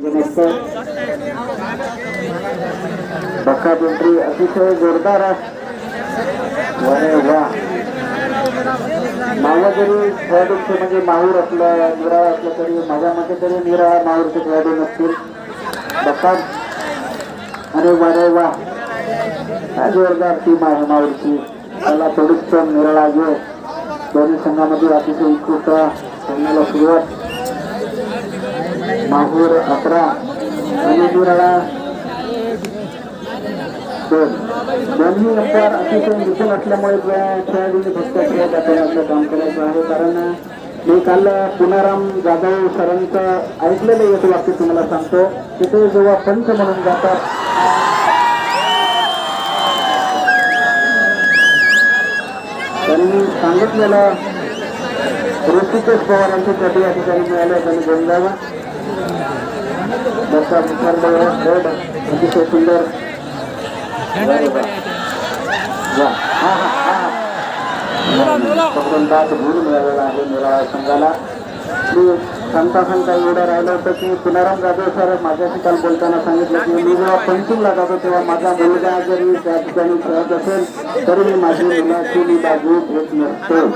बक्का एंट्री अतिशय जोरदार आहे. मावळ जरी खेळाडूंचे म्हणजे माहूर असलं निराळा असलं तरी माझ्या मते तरी निराळा माहूरचे खेळाडू नसतील. बक्का अरे वा काय जोरदार टीम आहे माहूरची. त्याला थोडीच निराळा घे. दोन्ही संघामध्ये अतिशय उत्कृष्ट खेळण्याला सुरुवात. माहूर 11 आणि निराळा 2. दोन्ही अंपायर अतिशय निपुण असल्यामुळे खेळाडूंनी फक्त खेळत आपलं काम करायचं आहे. कारण मी काल पुनाराम जाधव सरांचं ऐकलेलं एक वाक्य तुम्हाला सांगतो की ते जेव्हा पंच म्हणून जातात त्यांनी सांगितलेलं ऋषिकेश पवार यांची कधी या ठिकाणी मिळाले त्यांनी घेऊन जावं. बसा विचार अतिशय सुंदर भूल मिळालेला आहे निराळा संघाला. मी सांगता एवढं राहिलं होतं की पुनाराम जाधव सर माझ्याशी काल बोलताना सांगितलं की मी जेव्हा पंचिंगला जातो तेव्हा माझा मुलगा जरी त्या ठिकाणी खेळत असेल तरी मी माझी मुलाची मी बाजू घेत नसतो.